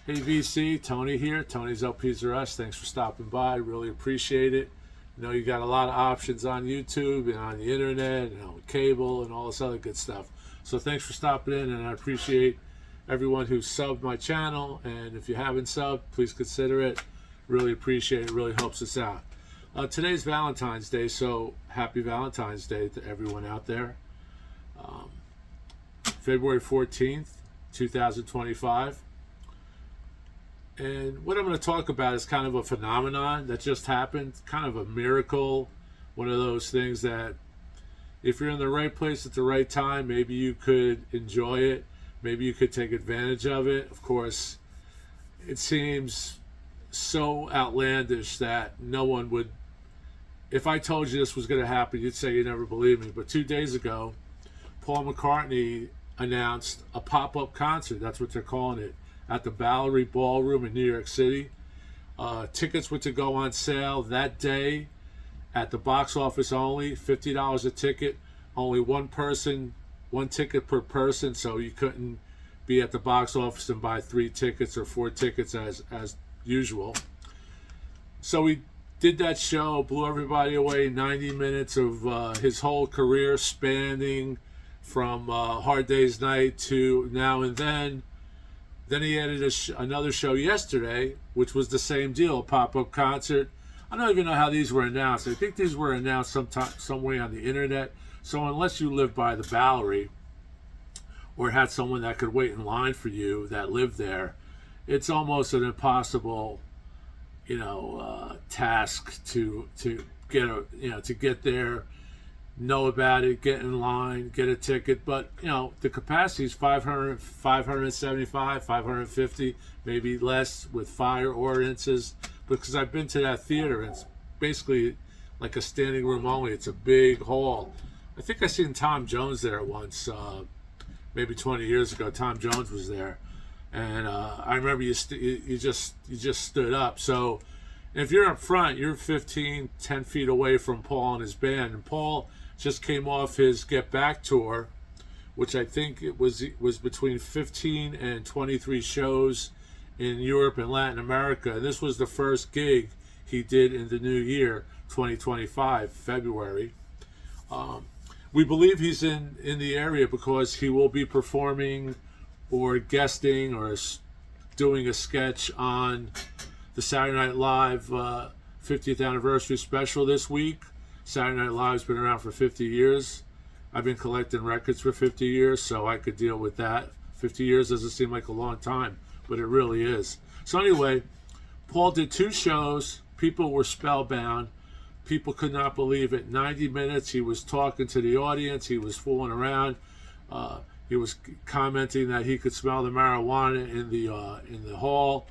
Hey VC, Tony here. Tony's LPs R Us. Thanks for stopping by. Really appreciate it. You know, you got a lot of options on YouTube and on the internet and on cable and all this other good stuff. So thanks for stopping in, and I appreciate everyone who subbed my channel. And if you haven't subbed, please consider it. Really appreciate it. It really helps us out. Today's Valentine's Day, so happy Valentine's Day to everyone out there. February 14th, 2025. And what I'm going to talk about is kind of a phenomenon that just happened, kind of a miracle, one of those things that if you're in the right place at the right time, maybe you could enjoy it, maybe you could take advantage of it. Of course, it seems so outlandish that no one would, if I told you this was going to happen, you'd say you never believed me. But 2 days ago, Paul McCartney announced a pop-up concert, that's what they're calling it, at the Bowery Ballroom in New York City. Tickets were to go on sale that day at the box office only, $50 a ticket, only one ticket per person, so you couldn't be at the box office and buy 3 tickets or 4 tickets as usual. So we did that show, blew everybody away, 90 minutes of his whole career spanning from Hard Day's Night to Now and Then. Then he added another show yesterday, which was the same deal, a pop-up concert. I don't even know how these were announced. I think these were announced some way on the internet. So unless you live by the Bowery or had someone that could wait in line for you that lived there, it's almost an impossible, task to get there, know about it, get in line, get a ticket. But the capacity is 500, 575, 550, maybe less with fire ordinances, because I've been to that theater and it's basically like a standing room only. It's a big hall. I think I seen Tom Jones there once, maybe 20 years ago. Tom Jones was there, and I remember you just stood up. So if you're up front, you're 10 feet away from Paul and his band, and Paul just came off his Get Back tour, which I think it was between 15 and 23 shows in Europe and Latin America. And this was the first gig he did in the new year, 2025, February. We believe he's in the area because he will be performing or guesting or doing a sketch on the Saturday Night Live 50th anniversary special this week. Saturday Night Live's been around for 50 years. I've been collecting records for 50 years, so I could deal with that. 50 years doesn't seem like a long time, but it really is. So anyway, Paul did 2 shows. People were spellbound. People could not believe it. 90 minutes, he was talking to the audience. He was fooling around. He was commenting that he could smell the marijuana in the hall.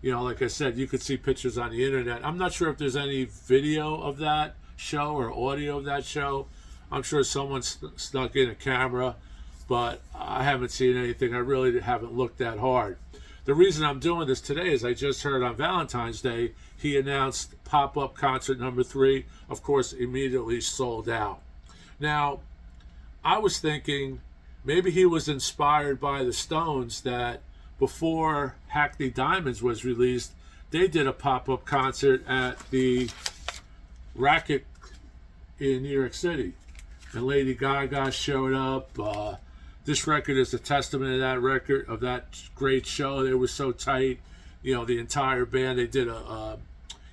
Like I said, you could see pictures on the internet. I'm not sure if there's any video of that show or audio of that show. I'm sure someone snuck in a camera, but I haven't seen anything. I really haven't looked that hard. The reason I'm doing this today is I just heard on Valentine's Day he announced pop-up concert number 3. Of course, immediately sold out. Now, I was thinking maybe he was inspired by the Stones, that before Hackney Diamonds was released, they did a pop-up concert at the ROCKN in New York City, and Lady Gaga showed up. This record is a testament of that great show. They were so tight, the entire band. They did an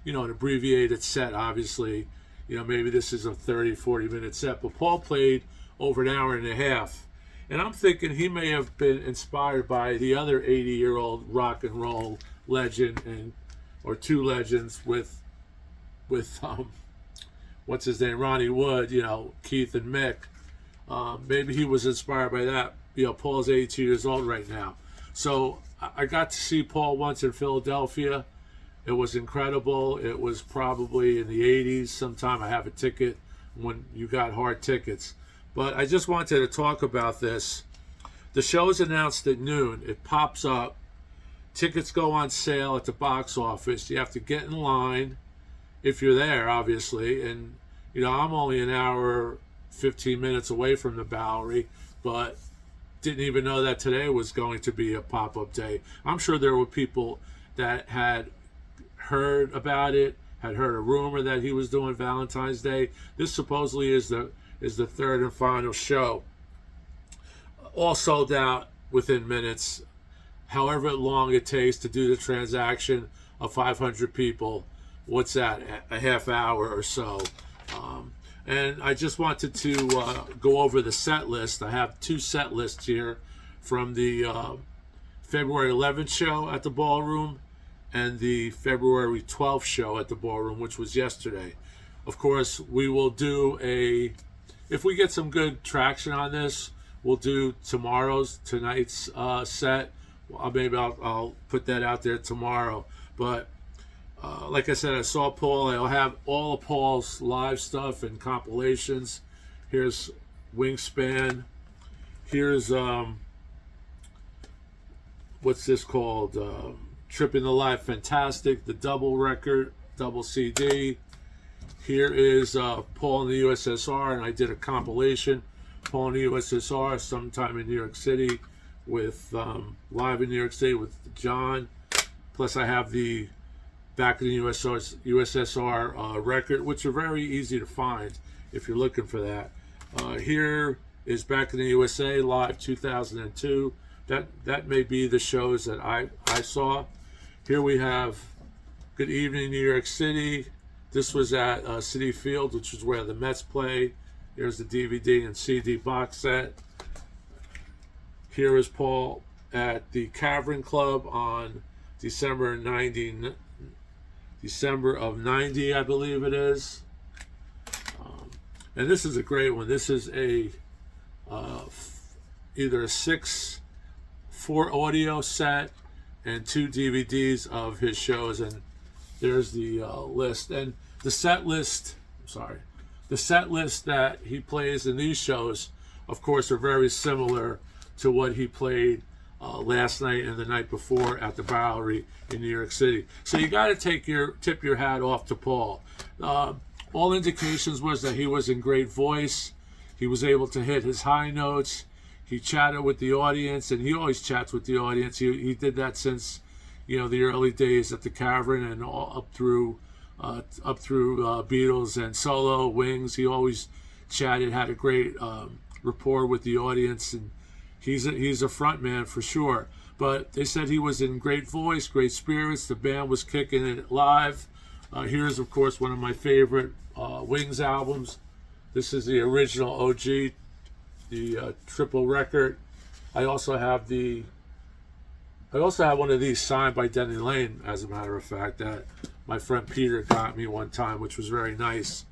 abbreviated set, obviously. Maybe this is a 30-40 minute set, but Paul played over an hour and a half. And I'm thinking he may have been inspired by the other 80-year-old rock and roll legend, or 2 legends with what's his name, Ronnie Wood, Keith and Mick. Maybe he was inspired by that. Paul's 82 years old right now. So I got to see Paul once in Philadelphia. It was incredible. It was probably in the 80s sometime. I have a ticket when you got hard tickets. But I just wanted to talk about this. The show is announced at noon. It pops up. Tickets go on sale at the box office. You have to get in line if you're there, obviously. And, I'm only an hour, 15 minutes away from the Bowery. But didn't even know that today was going to be a pop-up day. I'm sure there were people that had heard about it, had heard a rumor that he was doing Valentine's Day. This supposedly is the third and final show. All sold out within minutes. However long it takes to do the transaction of 500 people. What's that? A half hour or so. And I just wanted to go over the set list. I have two set lists here from the February 11th show at the Ballroom and the February 12th show at the Ballroom, which was yesterday. Of course, we will do if we get some good traction on this, we'll do tonight's set. Maybe I'll put that out there tomorrow. But like I said, I saw Paul. I'll have all of Paul's live stuff and compilations. Here's Wingspan. Here's what's this called? Tripping the Life Fantastic, the double record, double CD. Here is Paul in the USSR, and I did a compilation, Paul in the USSR, sometime in New York City, with live in New York City with John. Plus, I have the Back in the USSR record, which are very easy to find if you're looking for that. Here is Back in the USA live 2002. That may be the shows that I saw. Here we have Good Evening New York City. This was at Citi Field, which is where the Mets play. Here's the DVD and CD box set. Here is Paul at the Cavern Club on December of 90, I believe it is. And this is a great one. This is a either a 4 audio set and 2 DVDs of his shows, and there's the list. And the set list that he plays in these shows, of course, are very similar to what he played last night and the night before at the Bowery in New York City. So you got to tip your hat off to Paul. All indications was that he was in great voice. He was able to hit his high notes. He chatted with the audience, and he always chats with the audience. He did that since, the early days at the Cavern and all up through Beatles and solo Wings. He always chatted, had a great rapport with the audience, and he's a front man for sure. But they said he was in great voice, great spirits. The band was kicking it live. Here's, of course, one of my favorite Wings albums. This is the original OG, the triple record. I also have one of these signed by Denny Lane, as a matter of fact, that my friend Peter got me one time, which was very nice.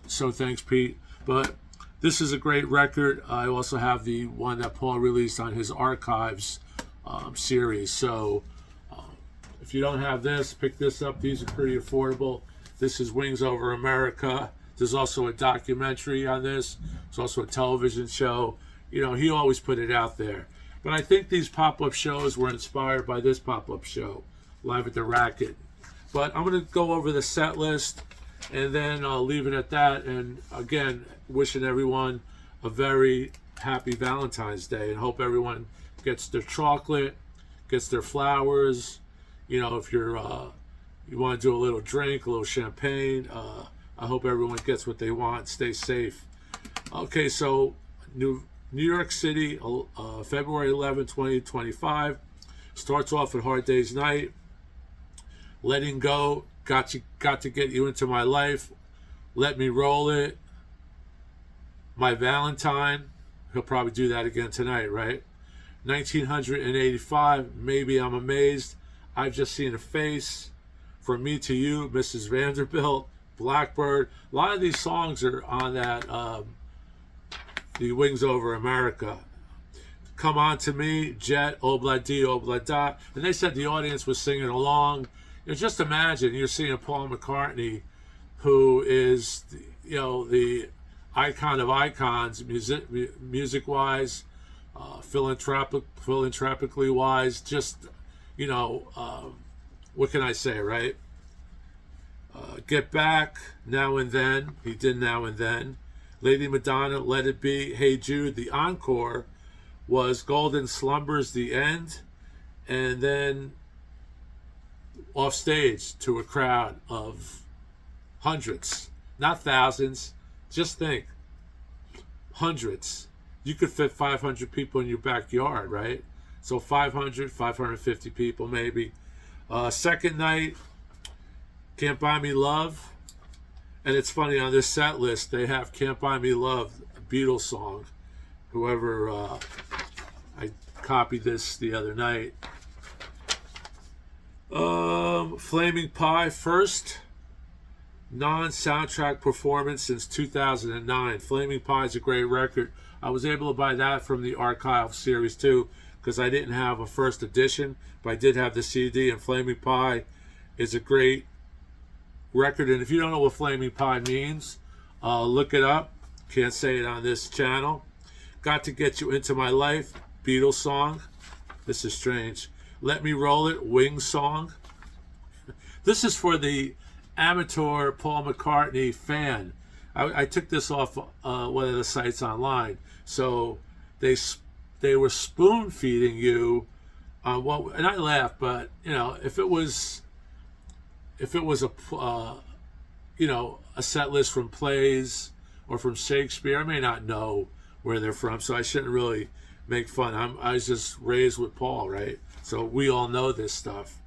So thanks, Pete. But this is a great record. I also have the one that Paul released on his Archives series. So if you don't have this, pick this up. These are pretty affordable. This is Wings Over America. There's also a documentary on this. There's also a television show. He always put it out there. But I think these pop-up shows were inspired by this pop-up show, Live at the ROCKN. But I'm going to go over the set list, and then I'll leave it at that. And again, wishing everyone a very happy Valentine's Day, and hope everyone gets their chocolate, gets their flowers. If you want to do a little drink, a little champagne, I hope everyone gets what they want. Stay safe. Okay, so New York City, February 11, 2025. Starts off at Hard Day's Night. Letting Go, got to get you into my life. Let Me Roll It. My Valentine. He'll probably do that again tonight, right? 1985, Maybe I'm Amazed. I've Just Seen a Face. From Me to You, Mrs. Vanderbilt. Blackbird. A lot of these songs are on that the Wings Over America. Come On to Me, Jet, Obla Di, Obla Da. And they said the audience was singing along. Just imagine you're seeing Paul McCartney, who is the icon of icons, music-wise, philanthropically wise. Just what can I say, right? Get Back, Now and Then. He did Now and Then. Lady Madonna, Let It Be. Hey Jude, the encore. was Golden Slumbers, The End, and then off stage to a crowd of hundreds, not thousands. Just think, hundreds. You could fit 500 people in your backyard, right? So 500, 550 people maybe. Second night, Can't Buy Me Love. And it's funny, on this set list, they have Can't Buy Me Love, a Beatles song. Whoever, I copied this the other night. Flaming Pie, first non-soundtrack performance since 2009. Flaming Pie is a great record. I was able to buy that from the Archive series too, because I didn't have a first edition, but I did have the CD, and Flaming Pie is a great record. And if you don't know what Flaming Pie means, look it up. Can't say it on this channel. Got to Get You Into My Life, Beatles song. This is strange. Let Me Roll It, Wings song. This is for the amateur Paul McCartney fan. I took this off one of the sites online. So they were spoon feeding you what, and I laughed, but you know, if it was a a set list from plays or from Shakespeare, I may not know where they're from, so I shouldn't really make fun. I was just raised with Paul, right? So we all know this stuff.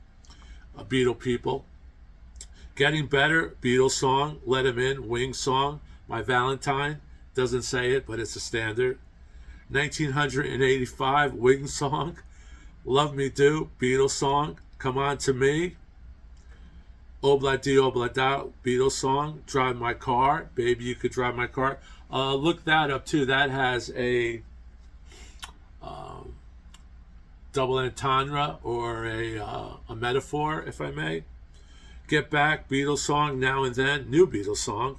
Beatle people. Getting Better, Beatles song. Let Him In, Wings song. My Valentine, doesn't say it, but it's a standard. 1985, Wings song. Love Me Do, Beatles song. Come On To Me. Obla Di Obla Da, Beatles song. Drive My Car, Baby You Could Drive My Car. Look that up too. That has a double entendre, or a metaphor, if I may. Get Back, Beatles song. Now and Then, new Beatles song.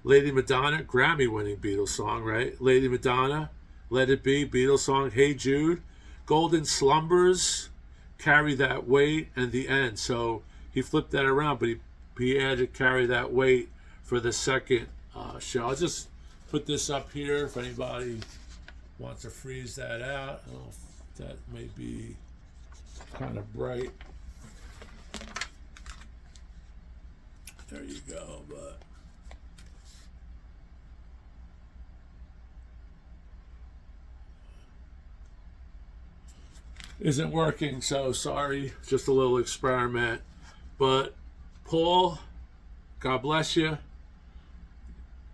Lady Madonna, Grammy-winning Beatles song, right? Lady Madonna, Let It Be, Beatles song. Hey Jude, Golden Slumbers, Carry That Weight, and The End. So he flipped that around, but he added Carry That Weight for the second show. I'll just put this up here if anybody wants to freeze that out. I don't know if that may be kind of bright. There you go, but isn't working, so sorry. Just a little experiment. But Paul, God bless you.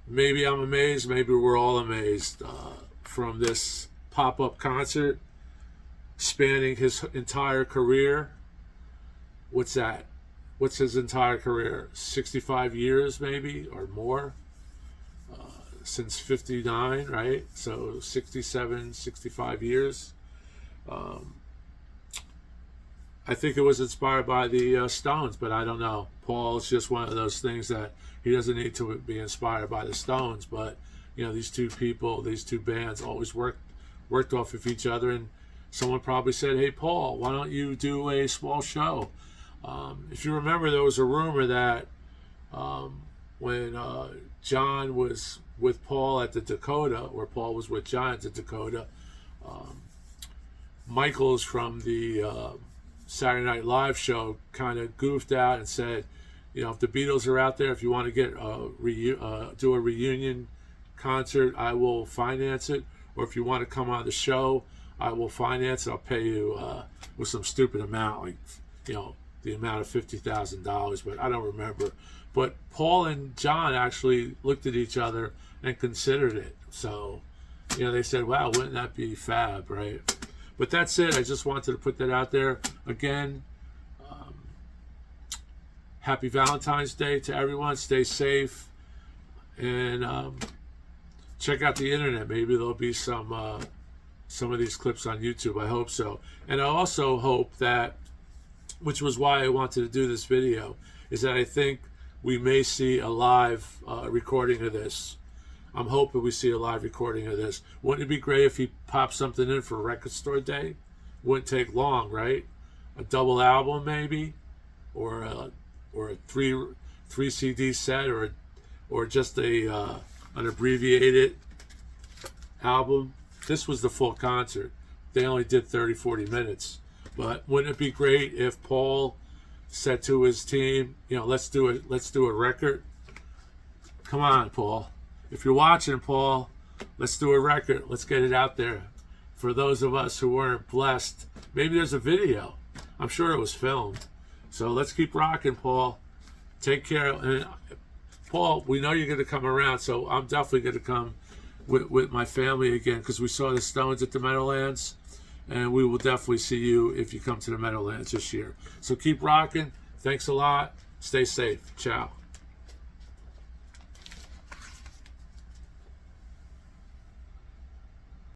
Maybe I'm amazed, maybe we're all amazed from this pop-up concert spanning his entire career. What's that? What's his entire career? 65 years maybe, or more? Since 59, right? So 67, 65 years. I think it was inspired by the Stones, but I don't know. Paul's just one of those things that he doesn't need to be inspired by the Stones, but you know, these two people, these two bands always worked off of each other, and someone probably said, hey Paul, why don't you do a small show? If you remember, there was a rumor that when John was with Paul at the Dakota, or Paul was with John at the Dakota, Michaels from the Saturday Night Live show kind of goofed out and said, you know, if the Beatles are out there, if you want to get do a reunion concert, I will finance it. Or if you want to come on the show, I will finance it. I'll pay you with some stupid amount, like, you know, the amount of $50,000, but I don't remember. But Paul and John actually looked at each other and considered it. So, you know, they said, wow, wouldn't that be fab, right? But that's it. I just wanted to put that out there. Again, happy Valentine's Day to everyone. Stay safe. And check out the internet. Maybe there'll be some of these clips on YouTube. I hope so. And I also hope that, which was why I wanted to do this video, is that I think we may see a live recording of this. I'm hoping we see a live recording of this. Wouldn't it be great if he popped something in for Record Store Day? Wouldn't take long, right? A double album maybe, or a three CD set, or just an abbreviated album. this was the full concert. They only did 30, 40 minutes. But wouldn't it be great if Paul said to his team, let's do a record. Come on, Paul. If you're watching, Paul, let's do a record. Let's get it out there. For those of us who weren't blessed, maybe there's a video. I'm sure it was filmed. So let's keep rocking, Paul. Take care. And Paul, we know you're going to come around, so I'm definitely going to come with my family again, because we saw the Stones at the Meadowlands, and we will definitely see you if you come to the Meadowlands this year. So keep rocking. Thanks a lot. Stay safe. Ciao.